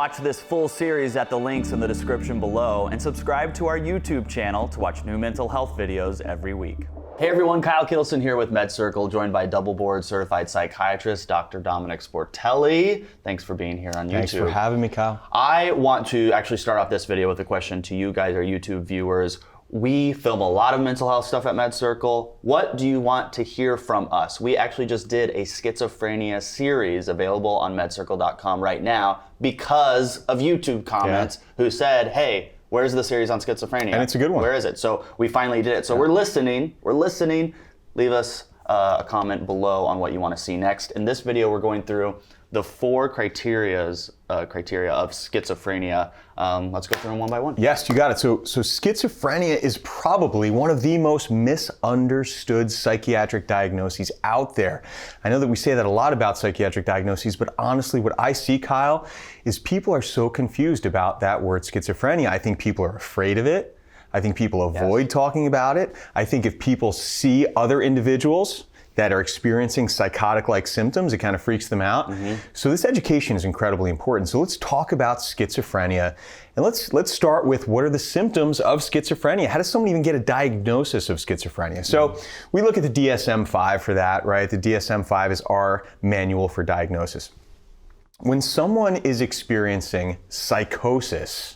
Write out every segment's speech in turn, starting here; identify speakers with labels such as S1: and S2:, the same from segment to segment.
S1: Watch this full series at the links in the description below and subscribe to our YouTube channel to watch new mental health videos every week. Hey everyone, Kyle Kittleson here with MedCircle, joined by double board certified psychiatrist, Dr. Domenick Sportelli. Thanks for being here on YouTube.
S2: Thanks for having me, Kyle.
S1: I want to actually start off this video with a question to you guys, our YouTube viewers. We film a lot of mental health stuff at MedCircle. What do you want to hear from us? We actually just did a schizophrenia series available on medcircle.com right now because of YouTube comments who said, hey, where's the series on schizophrenia?
S2: And it's a good one.
S1: Where is it? So we finally did it. So we're listening. Leave us a comment below on what you want to see next. In this video, we're going through the 4 criteria of schizophrenia. Let's go through them one by one.
S2: Yes, you got it. So schizophrenia is probably one of the most misunderstood psychiatric diagnoses out there. I know that we say that a lot about psychiatric diagnoses, but honestly, what I see, Kyle, is people are so confused about that word schizophrenia. I think people are afraid of it. I think people avoid talking about it. I think if people see other individuals that are experiencing psychotic-like symptoms, it kind of freaks them out. So this education is incredibly important. So let's talk about schizophrenia, and let's start with what are the symptoms of schizophrenia? How does someone even get a diagnosis of schizophrenia? So we look at the DSM-5 for that, right? The DSM-5 is our manual for diagnosis. When someone is experiencing psychosis,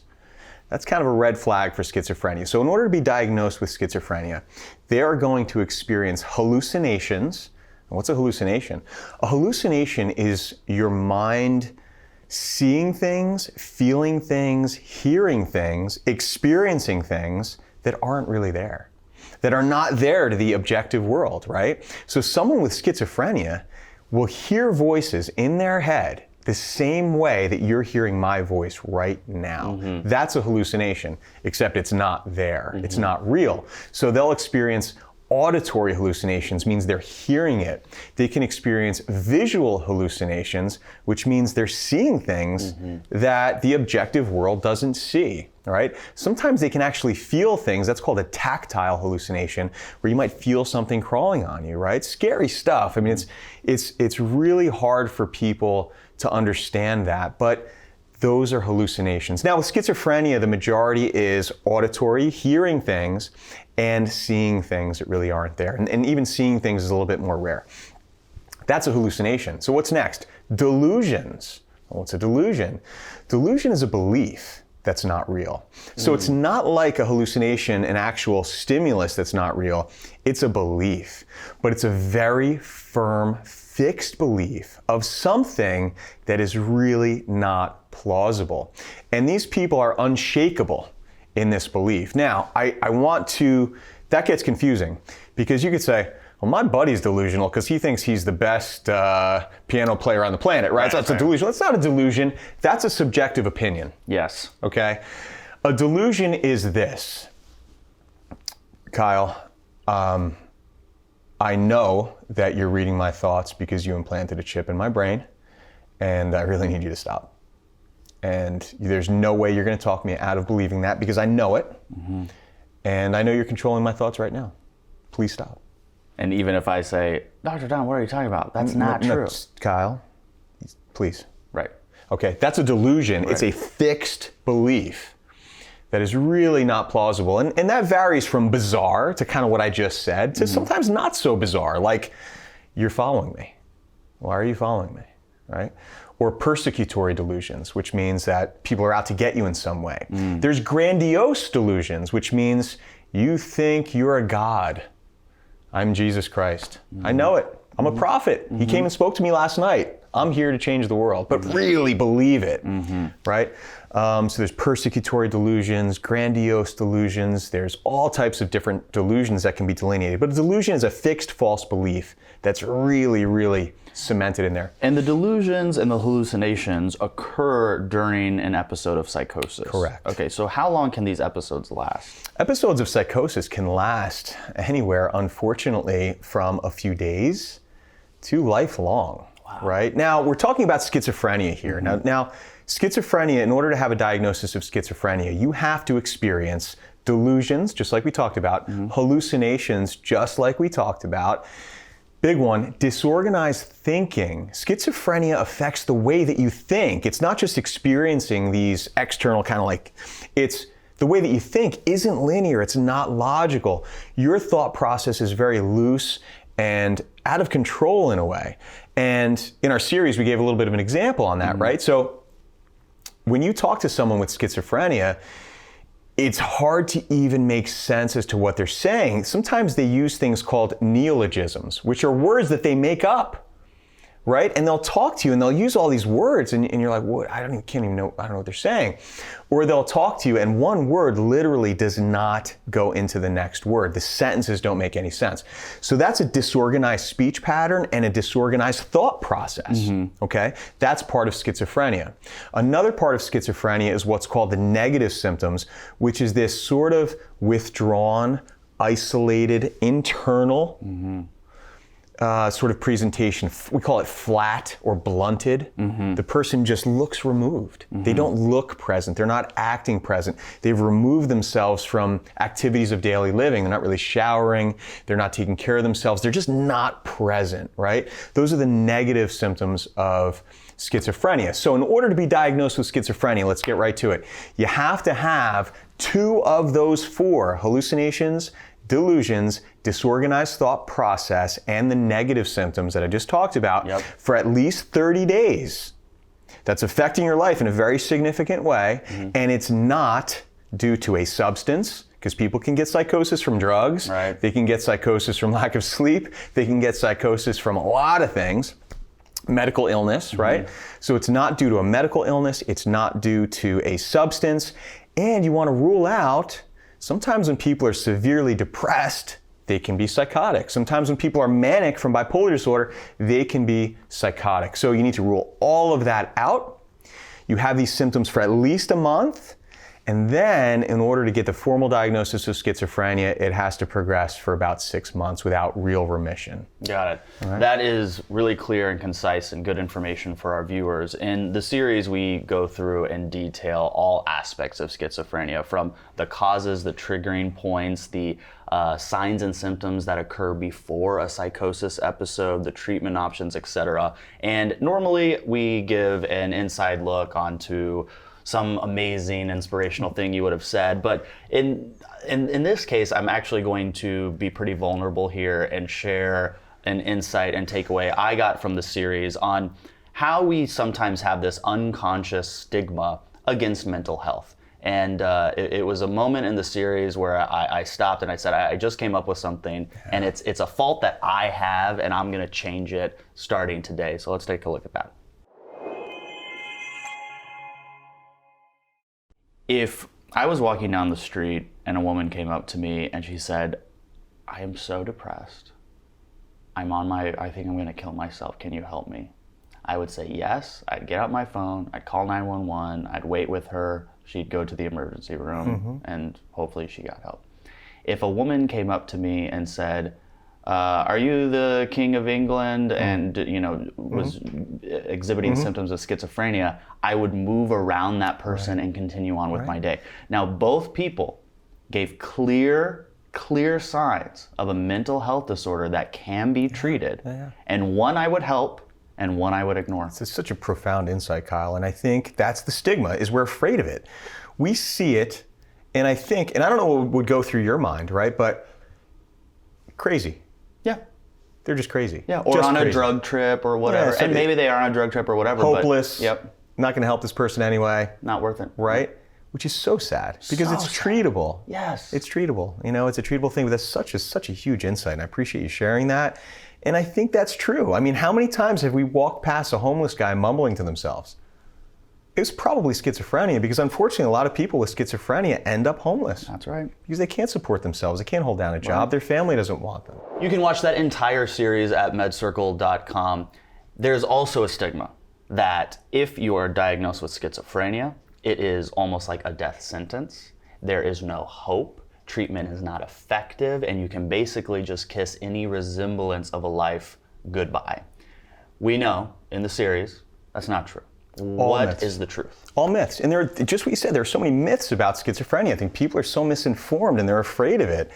S2: that's kind of a red flag for schizophrenia. So in order to be diagnosed with schizophrenia, they are going to experience hallucinations. And what's a hallucination? A hallucination is your mind seeing things, feeling things, hearing things, experiencing things that aren't really there, that are not there to the objective world, right? So someone with schizophrenia will hear voices in their head the same way that you're hearing my voice right now. That's a hallucination, except it's not there. It's not real. So they'll experience auditory hallucinations, means they're hearing it. They can experience visual hallucinations, which means they're seeing things that the objective world doesn't see. All right. Sometimes they can actually feel things. That's called a tactile hallucination, where you might feel something crawling on you, right? Scary stuff. I mean, it's really hard for people to understand that, but those are hallucinations. Now with schizophrenia, the majority is auditory, hearing things, and seeing things that really aren't there. And even seeing things is a little bit more rare. That's a hallucination. So what's next? Delusions. Well, what's a delusion? Delusion is a belief that's not real. So it's not like a hallucination, an actual stimulus that's not real. It's a belief, but it's a very firm, fixed belief of something that is really not plausible. And these people are unshakable in this belief. Now, I want to, that gets confusing because you could say, well, my buddy's delusional because he thinks he's the best piano player on the planet, right? So that's a delusion. That's not a delusion. That's a subjective opinion.
S1: Yes.
S2: Okay? A delusion is this. Kyle, I know that you're reading my thoughts because you implanted a chip in my brain, and I really need you to stop. And there's no way you're going to talk me out of believing that because I know it, and I know you're controlling my thoughts right now. Please stop.
S1: And even if I say, Dr. Don, what are you talking about? That's not true.
S2: Kyle, please.
S1: Right.
S2: Okay, that's a delusion. Right. It's a fixed belief that is really not plausible. And that varies from bizarre to kind of what I just said to sometimes not so bizarre, like you're following me. Why are you following me, right? Or persecutory delusions, which means that people are out to get you in some way. There's grandiose delusions, which means you think you're a god. I'm Jesus Christ. I know it. I'm a prophet. He came and spoke to me last night. I'm here to change the world, but really believe it, right? So there's persecutory delusions, grandiose delusions. There's all types of different delusions that can be delineated. But a delusion is a fixed false belief that's really, really cemented in there.
S1: And the delusions and the hallucinations occur during an episode of psychosis.
S2: Correct.
S1: Okay, so how long can these episodes last?
S2: Episodes of psychosis can last anywhere, unfortunately, from a few days to lifelong. Wow. Right? Now, we're talking about schizophrenia here. Now, schizophrenia, in order to have a diagnosis of schizophrenia, you have to experience delusions, just like we talked about, hallucinations, just like we talked about, Big one, disorganized thinking. Schizophrenia affects the way that you think. It's not just experiencing these external it's the way that you think isn't linear, it's not logical. Your thought process is very loose and out of control in a way. And in our series, we gave a little bit of an example on that, right? So when you talk to someone with schizophrenia, it's hard to even make sense as to what they're saying. Sometimes they use things called neologisms, which are words that they make up, right? And they'll talk to you and they'll use all these words and you're like, what? I don't know what they're saying. Or they'll talk to you and one word literally does not go into the next word. The sentences don't make any sense. So that's a disorganized speech pattern and a disorganized thought process, okay? That's part of schizophrenia. Another part of schizophrenia is what's called the negative symptoms, which is this sort of withdrawn, isolated, internal, sort of presentation. We call it flat or blunted. The person just looks removed. They don't look present. They're not acting present. They've removed themselves from activities of daily living. They're not really showering. They're not taking care of themselves. They're just not present, right? Those are the negative symptoms of schizophrenia. So in order to be diagnosed with schizophrenia, let's get right to it. You have to have 2 of those 4, hallucinations, delusions, disorganized thought process, and the negative symptoms that I just talked about for at least 30 days. That's affecting your life in a very significant way, and it's not due to a substance, because people can get psychosis from drugs, they can get psychosis from lack of sleep, they can get psychosis from a lot of things. Medical illness, right? So it's not due to a medical illness, it's not due to a substance, and you want to rule out sometimes when people are severely depressed, they can be psychotic. Sometimes when people are manic from bipolar disorder, they can be psychotic. So you need to rule all of that out. You have these symptoms for at least a month, and then in order to get the formal diagnosis of schizophrenia, it has to progress for about 6 months without real remission.
S1: Got it. Right. That is really clear and concise and good information for our viewers. In the series, we go through and detail all aspects of schizophrenia, from the causes, the triggering points, the signs and symptoms that occur before a psychosis episode, the treatment options, etc. And normally we give an inside look onto some amazing inspirational thing you would have said, but in this case, I'm actually going to be pretty vulnerable here and share an insight and takeaway I got from the series on how we sometimes have this unconscious stigma against mental health. And it was a moment in the series where I stopped and I said, I just came up with something, and it's a fault that I have, and I'm gonna change it starting today. So let's take a look at that. If I was walking down the street and a woman came up to me and she said, I am so depressed. I think I'm gonna kill myself. Can you help me? I would say yes. I'd get out my phone, I'd call 911, I'd wait with her. She'd go to the emergency room and hopefully she got help. If a woman came up to me and said, are you the King of England, and was exhibiting symptoms of schizophrenia, I would move around that person and continue on with my day. Now, both people gave clear signs of a mental health disorder that can be treated, and one I would help and one I would ignore.
S2: It's such a profound insight, Kyle, and I think that's the stigma, is we're afraid of it. We see it, and I think, and I don't know what would go through your mind, right, but crazy.
S1: Yeah.
S2: They're just crazy.
S1: Yeah, or
S2: just
S1: on
S2: crazy.
S1: A drug trip or whatever.
S2: Yeah, so
S1: and maybe they are on a drug trip or whatever.
S2: Hopeless.
S1: But,
S2: not going to help this person anyway.
S1: Not worth it.
S2: Right? Which is so sad, because it's treatable.
S1: Yes.
S2: It's treatable. It's a treatable thing, but that's such a huge insight, and I appreciate you sharing that. And I think that's true. I mean, how many times have we walked past a homeless guy mumbling to themselves? It was probably schizophrenia, because unfortunately a lot of people with schizophrenia end up homeless.
S1: That's right.
S2: Because they can't support themselves, they can't hold down a job, their family doesn't want them.
S1: You can watch that entire series at MedCircle.com. There's also a stigma that if you are diagnosed with schizophrenia, it is almost like a death sentence. There is no hope, treatment is not effective, and you can basically just kiss any resemblance of a life goodbye. We know in the series that's not true. What is the truth?
S2: All myths. And there are, just what you said, there are so many myths about schizophrenia. I think people are so misinformed and they're afraid of it.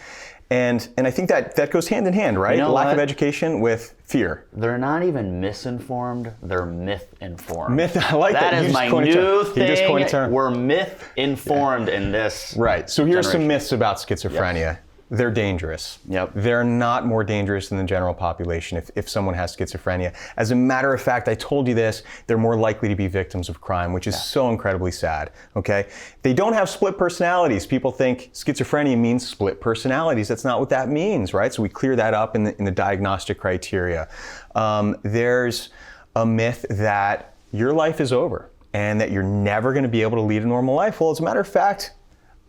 S2: And I think that goes hand in hand, right?
S1: You know
S2: Lack
S1: what?
S2: of education with fear.
S1: They're not even misinformed, they're myth-informed.
S2: Myth, I like that.
S1: That
S2: You
S1: is
S2: just
S1: my
S2: coined a
S1: new
S2: term. You just coined a
S1: thing.
S2: term.
S1: We're myth-informed in this
S2: Right. So here's some
S1: generation.
S2: myths about schizophrenia. They're dangerous.
S1: Yep.
S2: They're not more dangerous than the general population if someone has schizophrenia. As a matter of fact, I told you this, they're more likely to be victims of crime, which is so incredibly sad, okay? They don't have split personalities. People think schizophrenia means split personalities. That's not what that means, right? So we clear that up in the diagnostic criteria. There's a myth that your life is over and that you're never going to be able to lead a normal life. Well, as a matter of fact,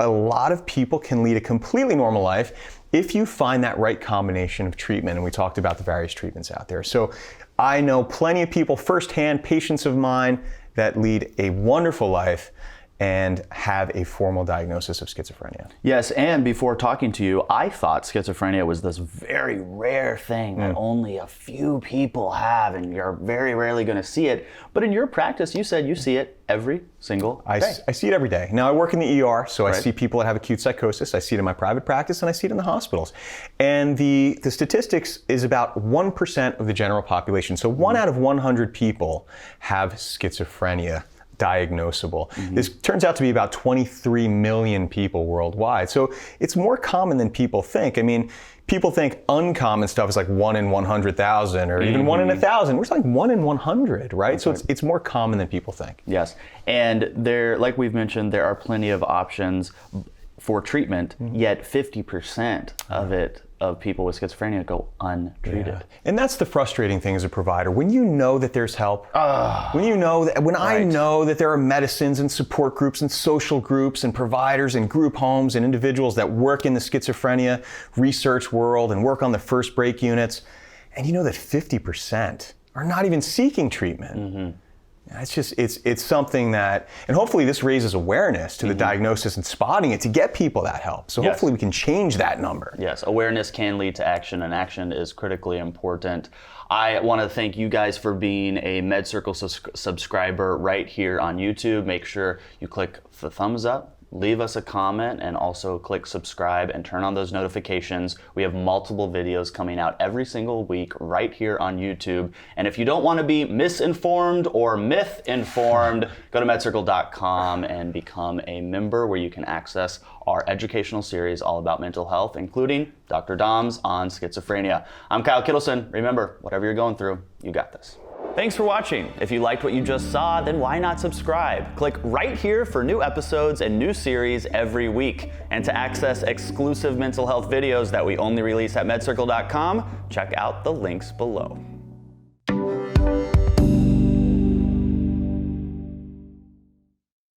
S2: a lot of people can lead a completely normal life if you find that right combination of treatment. And we talked about the various treatments out there. So I know plenty of people firsthand, patients of mine, that lead a wonderful life and have a formal diagnosis of schizophrenia.
S1: Yes, and before talking to you, I thought schizophrenia was this very rare thing that only a few people have, and you're very rarely going to see it. But in your practice, you said you see it every single day.
S2: I see it every day. Now, I work in the ER, so I
S1: Right.
S2: see people that have acute psychosis. I see it in my private practice, and I see it in the hospitals. And the statistics is about 1% of the general population. So 1 out of 100 people have schizophrenia diagnosable. This turns out to be about 23 million people worldwide. So it's more common than people think. I mean, people think uncommon stuff is like 1 in 100,000 or even 1 in 1,000. We're like 1 in 100, right? So it's more common than people think.
S1: Yes, and there, like we've mentioned, there are plenty of options for treatment, yet 50% of people with schizophrenia go untreated.
S2: Yeah. And that's the frustrating thing as a provider. When you know that there's help, when I know that there are medicines and support groups and social groups and providers and group homes and individuals that work in the schizophrenia research world and work on the first break units, and you know that 50% are not even seeking treatment. It's just, it's something that, and hopefully this raises awareness to the diagnosis and spotting it to get people that help. So hopefully we can change that number.
S1: Yes, awareness can lead to action, and action is critically important. I want to thank you guys for being a MedCircle subscriber right here on YouTube. Make sure you click the thumbs up, leave us a comment, and also click subscribe and turn on those notifications. We have multiple videos coming out every single week right here on YouTube. And if you don't want to be misinformed or myth-informed, go to MedCircle.com and become a member where you can access our educational series all about mental health, including Dr. Dom's on schizophrenia. I'm Kyle Kittleson. Remember, whatever you're going through, you got this. Thanks for watching. If you liked what you just saw, then why not subscribe? Click right here for new episodes and new series every week. And to access exclusive mental health videos that we only release at MedCircle.com, check out the links below.